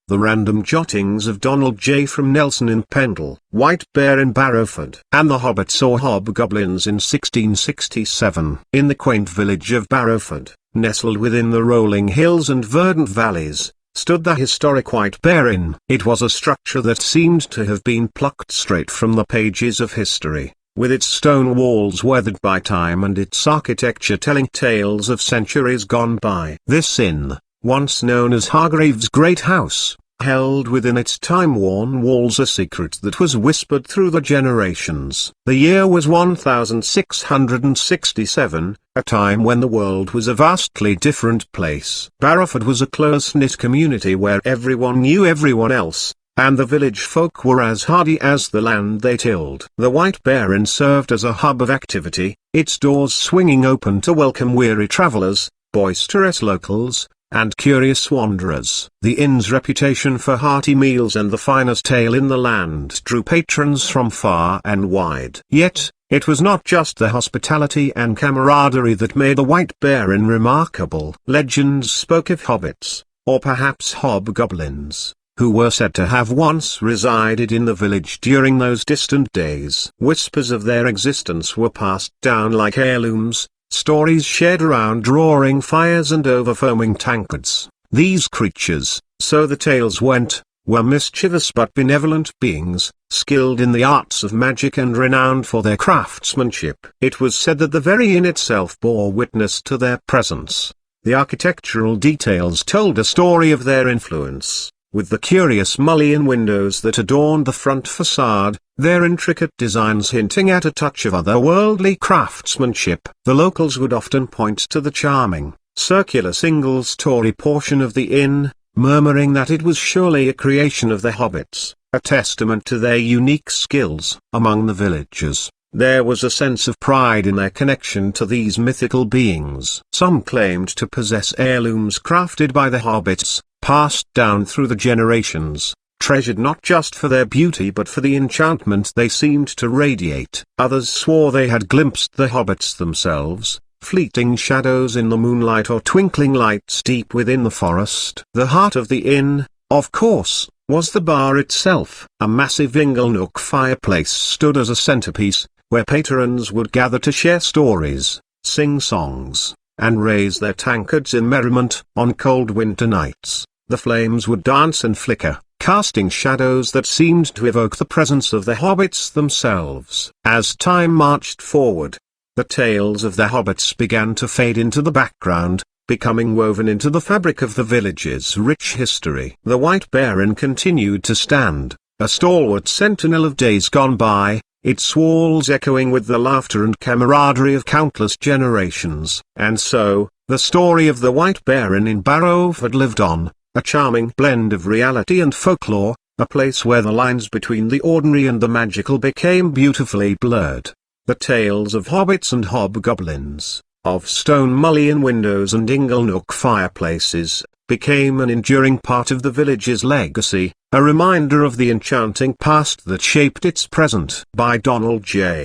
The Random Jottings of Donald J. from Nelson in Pendle, White Bear in Barrowford, and the Hobbits or Hobgoblins in 1667. In the quaint village of Barrowford, nestled within the rolling hills and verdant valleys, stood the historic White Bear Inn. It was a structure that seemed to have been plucked straight from the pages of history, with its stone walls weathered by time and its architecture telling tales of centuries gone by. This inn, once known as Hargreaves Great House, held within its time-worn walls a secret that was whispered through the generations. The year was 1667, a time when the world was a vastly different place. Barrowford was a close-knit community where everyone knew everyone else, and the village folk were as hardy as the land they tilled. The White Bear Inn served as a hub of activity, its doors swinging open to welcome weary travellers, boisterous locals, and curious wanderers. The inn's reputation for hearty meals and the finest ale in the land drew patrons from far and wide. Yet, it was not just the hospitality and camaraderie that made the White Bear Inn remarkable. Legends spoke of hobbits, or perhaps hobgoblins, who were said to have once resided in the village during those distant days. Whispers of their existence were passed down like heirlooms, stories shared around roaring fires and over foaming tankards. These creatures, so the tales went, were mischievous but benevolent beings, skilled in the arts of magic and renowned for their craftsmanship. It was said that the very inn itself bore witness to their presence. The architectural details told a story of their influence. With the curious mullioned windows that adorned the front facade, their intricate designs hinting at a touch of otherworldly craftsmanship, the locals would often point to the charming, circular single-story portion of the inn, murmuring that it was surely a creation of the hobbits, a testament to their unique skills. Among the villagers, there was a sense of pride in their connection to these mythical beings. Some claimed to possess heirlooms crafted by the hobbits, passed down through the generations, treasured not just for their beauty but for the enchantment they seemed to radiate. Others swore they had glimpsed the hobbits themselves, fleeting shadows in the moonlight or twinkling lights deep within the forest. The heart of the inn, of course, was the bar itself. A massive inglenook fireplace stood as a centerpiece, where patrons would gather to share stories, sing songs, and raise their tankards in merriment. On cold winter nights, the flames would dance and flicker, casting shadows that seemed to evoke the presence of the hobbits themselves. As time marched forward, the tales of the hobbits began to fade into the background, becoming woven into the fabric of the village's rich history. The White Bear Inn continued to stand, a stalwart sentinel of days gone by, its walls echoing with the laughter and camaraderie of countless generations. And so, the story of the White Bear Inn in Barrowford lived on, a charming blend of reality and folklore, a place where the lines between the ordinary and the magical became beautifully blurred. The tales of hobbits and hobgoblins, of stone mullioned windows and inglenook fireplaces, became an enduring part of the village's legacy, a reminder of the enchanting past that shaped its present. By Donald J.